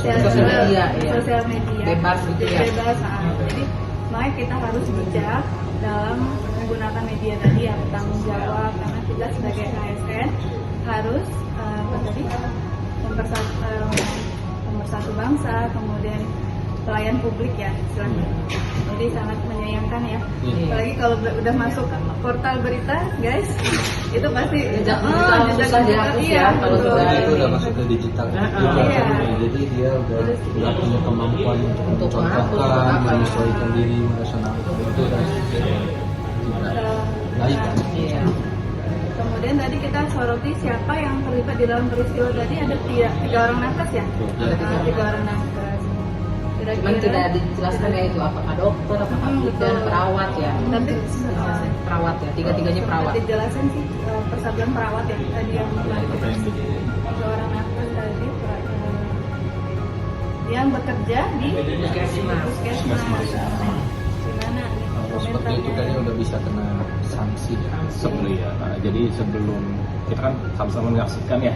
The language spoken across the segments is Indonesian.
sosial media, sosial media bebas gitu ya. Bebas. Jadi makanya kita harus bijak dalam menggunakan media tadi yang bertanggung jawab, karena kita sebagai ASN harus pemersatu bangsa, kemudian pelayan publik ya istilahnya. Jadi sangat menyayangkan ya. Apalagi kalau udah masuk portal berita, guys, itu pasti jejak dihapus ya kalau itu udah masuk ke digital. Jadi dia udah punya kemampuan untuk mencontohkan, menyesuaikan diri, merasionalkan itu udah baik. Kemudian tadi kita soroti siapa yang terlibat di dalam peristiwa tadi, ada tiga orang nakes ya. Tiga orang nakes. Cuman tidak dijelaskan ya itu apakah dokter, apakah bidan, perawat ya. Tapi perawat ya, tiga-tiganya perawat. Dijelasin sih persatuan perawat ya tadi yang klarifikasi. Tiga orang nakes tadi yang bekerja di puskesmas. Gimana nih? Seperti itu kayaknya udah bisa kena sanksi sebelum ya. Jadi sebelum kita kan sama-sama menyaksikan ya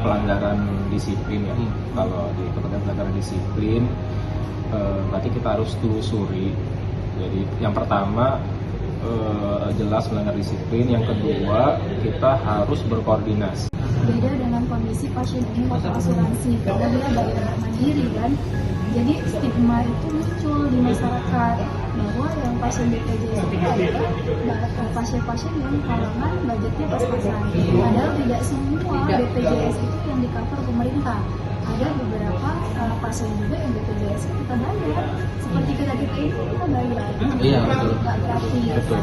pelanggaran disiplin ya. Kalau di pelanggaran disiplin berarti kita harus telusuri. Jadi yang pertama jelas melanggar disiplin, yang kedua kita harus berkoordinasi. Beda dengan kondisi pasien ini waktu asuransi, karena dia bayar mandiri kan. Jadi stigma itu muncul di masyarakat bahwa yang pasien BPJS itu adalah pasien-pasien yang kalangan budgetnya pas-pasan. Padahal tidak semua BPJS itu yang di cover pemerintah. Ada beberapa pasien juga yang BPJS kita bayar. Seperti kita ini kita bayar. Iya betul. Nggak gratis. Betul.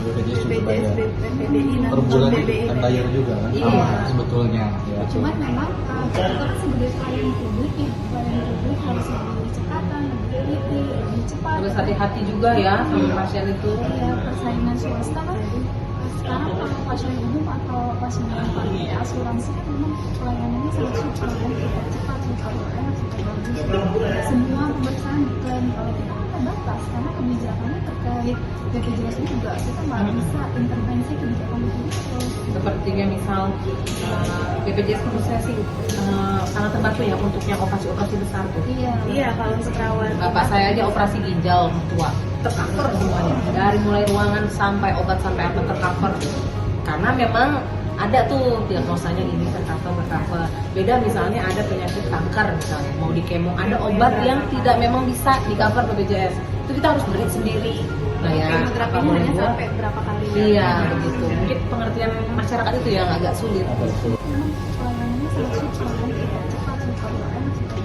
BPJS juga bayar. PBI Per bulan kan bayar juga kan. Iya. Sebetulnya. Ya. Cuman memang kita kan sebagai pelayan publik ya, pelayan publik harus lebih cepatan, lebih teliti, lebih cepat. Harus hati-hati juga ya sama pasien itu. Iya, persaingan swasta kan sekarang kalau pasien umum atau pasien yang pakai asuransi kan memang pelayanannya sangat super kan, super cepat, super enak, super bagus. Semua pemeriksaan diklaim. Kalau kita kan terbatas karena kebijakannya terkait BPJS ini juga kita nggak bisa intervensi kebijakan itu. Sepertinya misal BPJS menurut saya sih sangat terbantu ya untuk yang operasi-operasi besar tuh. Iya, kalau untuk perawat. Bapak saya aja operasi ginjal tua tercover semuanya, dari mulai ruangan sampai obat sampai apa tercover. Karena memang ada tuh diagnosanya ini tercover. Beda misalnya ada penyakit kanker misalnya mau di kemo, ada obat yang tidak memang bisa di cover BPJS. Itu kita harus beli sendiri. Nah ya, Kemoterapinya hanya sampai berapa kali? Iya, begitu. Mungkin pengertian masyarakat itu yang agak sulit. Pelayanannya sangat super kan, super cepat, super enak, super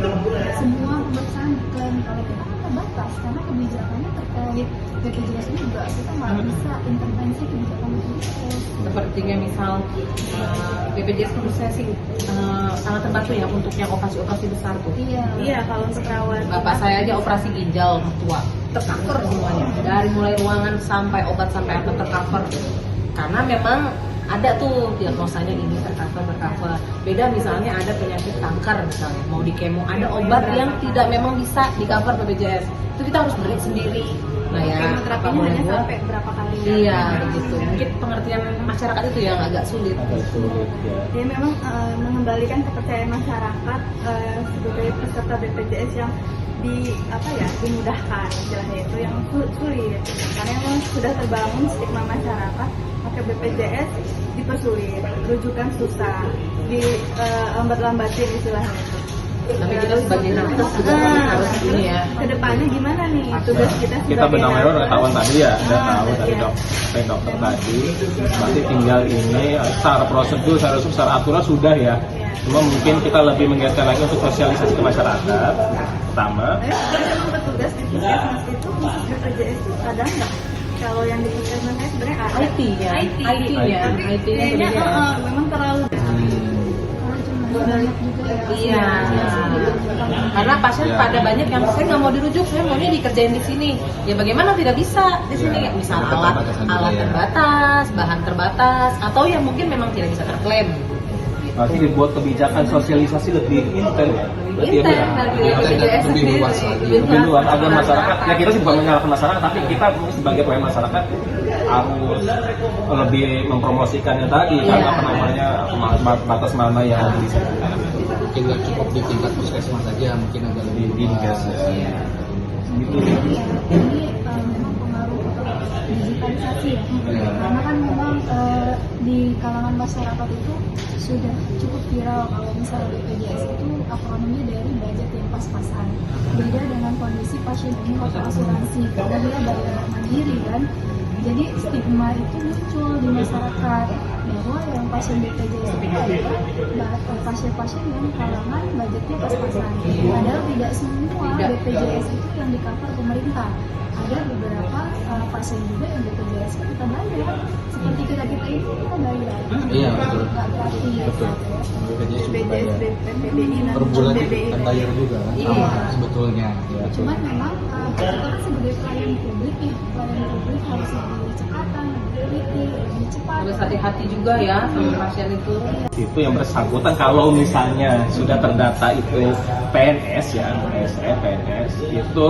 bagus. Semua pemeriksaan diklaim. Kalau kita kan terbatas karena kebijakannya terkait BPJS ini juga kita nggak bisa intervensi kebijakan itu. Sepertinya misal BPJS menurut saya sih sangat terbantu ya untuk yang operasi-operasi besar tuh. Iya, kalau untuk perawat. Bapak saya aja operasi ginjal tua tercover semuanya, dari mulai ruangan sampai obat sampai apa tercover. Karena memang ada tuh diagnosanya ini tercover. Beda misalnya ada penyakit kanker misalnya mau di kemo, ada obat yang tidak memang bisa di cover BPJS. Itu kita harus beli sendiri. Nah ya, Kemoterapinya hanya sampai berapa kali? Iya, begitu. Mungkin pengertian masyarakat itu yang agak sulit. Jadi memang mengembalikan kepercayaan masyarakat sebagai peserta BPJS yang dimudahkan, istilahnya itu yang sulit. Karena memang sudah terbangun stigma masyarakat, maka BPJS dipersulit, rujukan susah, lambat-lambatin istilahnya itu. Tapi kita sebagai nakes juga harus ini ya. Kedepannya gimana nih tugas kita sebagai Kita benang merah udah ketahuan tadi ya, udah tahu tadi iya. dokter tadi. Berarti tinggal ini secara prosedur, secara aturan sudah ya. Cuma mungkin kita lebih menggiatkan lagi untuk sosialisasi ke masyarakat. Pertama. Memang petugas di puskesmas itu khusus BPJS itu ada nggak? Kalau yang di puskesmas saya sebenarnya ada. IT ya. Tapi kayaknya memang terlalu. Iya. Karena pasien pada banyak yang saya nggak mau dirujuk, saya maunya dikerjain di sini. Ya bagaimana tidak bisa di sini? Misal alat terbatas, bahan terbatas, atau yang mungkin memang tidak bisa terklaim. Berarti dibuat kebijakan sosialisasi lebih intens ya. Lebih luas lagi. Lebih luas agar masyarakat. Ya kita sih bukan menyalahkan masyarakat, tapi kita sebagai pelayan masyarakat harus lebih mempromosikannya tadi kan apa namanya batas mana yang bisa. mungkin nggak cukup di tingkat puskesmas saja, mungkin agak lebih Dinkes, luas. ya. Ini memang pengaruh digitalisasi ya. Karena kan memang di kalangan masyarakat itu sudah cukup viral kalau misalnya BPJS itu akronimnya dari budget yang pas-pasan. Beda dengan kondisi pasien umum atau asuransi karena dia bayar mandiri kan. Jadi stigma itu muncul di masyarakat bahwa yang pasien BPJS itu adalah pasien-pasien yang kalangan budgetnya pas-pasan. Padahal tidak semua BPJS itu yang di-cover pemerintah. Ada beberapa pasien juga yang BPJS kita bayar. Seperti kita ini kita bayar. Iya, betul. Nggak gratis. Betul. BPJS juga bayar. BPDI dan Per bulan BPI. kan bayar juga kan, sama sebetulnya. Ya. Cuman memang kita kan sebagai pelayan publik ya, pelayan publik harus lebih cekatan, lebih teliti, lebih cepat. Harus hati-hati juga ya sama pasien itu. Itu yang bersangkutan kalau misalnya sudah terdata itu PNS ya, PNS itu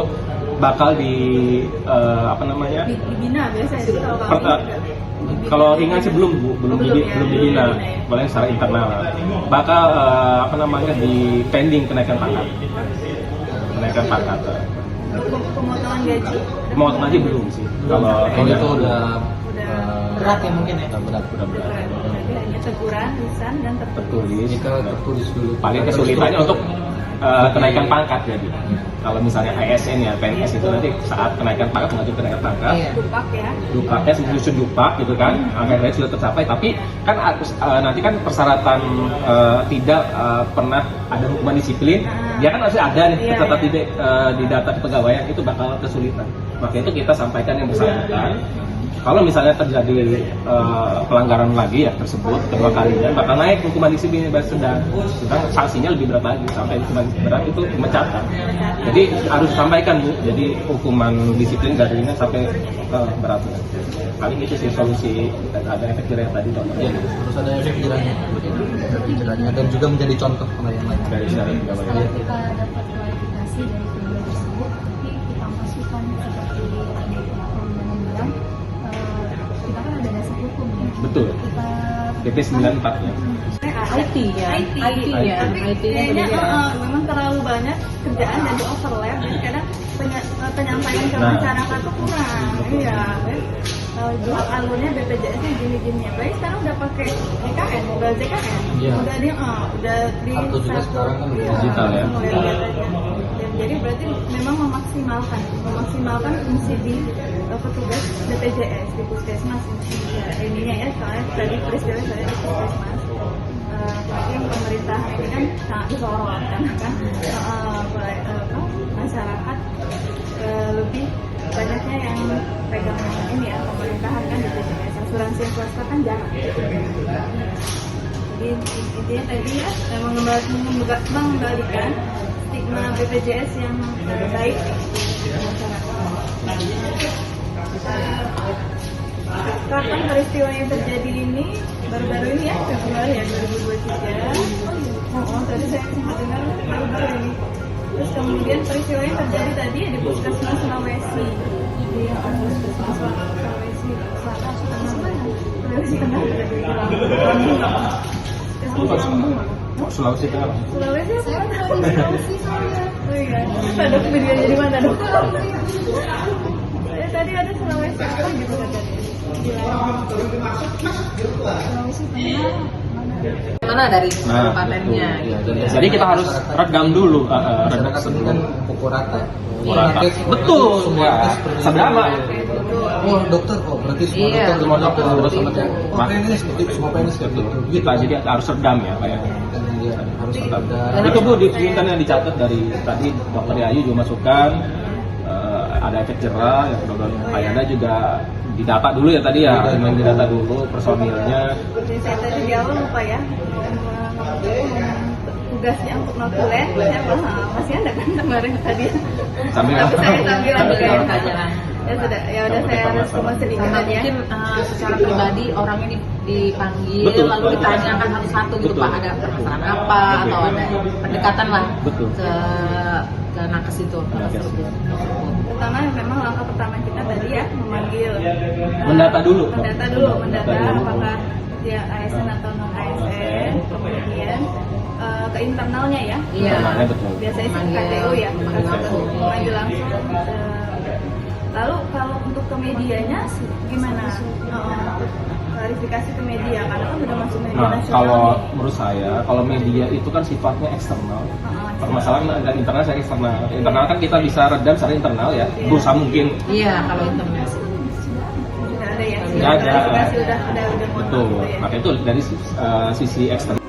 bakal di apa namanya? Dibina biasanya itu kalau Per- kami kalau ringan sih belum dibina, paling secara internal. Bakal apa namanya di pending kenaikan pangkat. untuk pemotongan gaji Pemotongan gaji belum sih. Kalau Kalau itu udah Berat ya mungkin ya? berat. berarti hanya teguran, lisan dan tertulis. tertulis. Jika tertulis dulu. Paling kesulitannya untuk kenaikan pangkat jadi. Kalau misalnya ASN ya PNS itu nanti saat kenaikan pangkat mengajukan kenaikan pangkat. Iya. Dupak ya. Dupaknya menyusun dupak gitu kan, angka sudah tercapai, tapi kan nanti kan persyaratan tidak pernah ada hukuman disiplin, dia kan masih ada nih Iya, tercatat iya. di data kepegawaian, itu bakal kesulitan. Makanya itu kita sampaikan yang bersangkutan. Kalau misalnya terjadi pelanggaran lagi ya tersebut kedua kalinya, bakal naik hukuman disiplin yang sedang sanksinya lebih berat lagi, sampai hukuman berat itu pemecatan. Jadi harus disampaikan Bu, jadi hukuman disiplin dari ringan sampai berat. Paling itu sih solusi, ada efek jerah yang tadi Dokter. Ya, harus ada efek jerahnya. Efek jerahnya dan juga menjadi contoh sama yang lain. Dari secara pegawai. Setelah kita dapat klarifikasi dari video tersebut, tapi kita masukkan seperti tadi Pak Rombongan bilang, kita kan ada dasar hukum ya. Betul. Kita PP 94 ya. IT ya, IT-nya, Tapi IT-nya kayaknya berbeda. memang terlalu banyak kerjaan dan di overlap, jadi kadang penyampaian ke Nah. masyarakat tuh kurang. Iya, dua alurnya BPJS-nya gini-gini. Apalagi sekarang udah pakai JKN, mobile JKN. Iya. Udah di Kartu juga satu, sekarang kan udah iya, digital ya. mulai lihat aja. Dan jadi berarti memang memaksimalkan fungsi di petugas BPJS di puskesmas ininya ya, soalnya tadi peristiwa saya di puskesmas. Apalagi yang pemerintah ini kan sangat disorot karena kan masyarakat lebih banyaknya yang pegang ini ya, pemerintahan kan di BPJS, asuransi swasta kan jarang. Jadi intinya tadi ya mengembalikan stigma BPJS yang baik di masyarakat. Kapan peristiwa yang terjadi ini baru-baru ini ya, Februari ya 2023. Oh, tadi saya sempat dengar baru-baru ini. Terus kemudian peristiwa yang terjadi tadi ya di Puskesmas Sulawesi. Di Puskesmas Sulawesi Selatan, Sulawesi Tengah, Puskesmas Lambung. Sulawesi Tengah. Sulawesi apa? saya pernah di Sulawesi soalnya. Oh iya, Pak Dok videonya di mana Dok? Tadi ada Sulawesi apa gitu katanya. Sulawesi Tengah mana? Mana dari Nah, kabupatennya? Ya, Jadi kita harus redam dulu, masyarakat ini kan pukul rata. Pukul rata. Betul, Semua ya. tes seperti Sama. itu. Oh dokter, berarti semua Iya, dokter semua dokter harus seperti sama itu. Oh PNS seperti itu, semua PNS seperti itu. Kita jadi harus redam ya Pak ya. Dan dia harus ada. Itu Bu, di Twitter yang dicatat dari tadi Dokter Ayu juga masukkan ada efek jerah, yang Dokter Ayana juga didata dulu ya tadi ya, memang didata dulu personilnya. Seperti saya tadi di awal lupa ya, tugasnya untuk notulen, saya masih ada kan kemarin tadi. Sambil Tapi saya sambil Sambil aja. pelajaran. Ya sudah, ya udah saya harus cuma sedikit Karena aja. mungkin secara pribadi orangnya dipanggil, Betul. lalu ditanyakan satu-satu gitu Betul. Pak, ada permasalahan apa atau ada pendekatan lah Betul. ke nakes itu. Nakes. Pertama memang langkah pertama kita tadi ya memanggil, Mendata dulu. mendata apakah dia ASN atau non ASN, kemudian ke internalnya ya. Iya. Internalnya betul. Biasanya sih Manggil, KPU ya, langsung. manggil langsung. Lalu kalau untuk ke medianya gimana? Klarifikasi ke media karena kan udah masuk media Nah, nasional. kalau nih. menurut saya, kalau media itu kan sifatnya eksternal. Permasalahan ada internal, saya eksternal. Internal kan kita bisa redam secara internal ya, berusaha mungkin. Iya, kalau internet. Sudah ada ya. Sudah ada. Klarifikasi udah Betul. ngomong gitu ya. Maka itu dari sisi eksternal.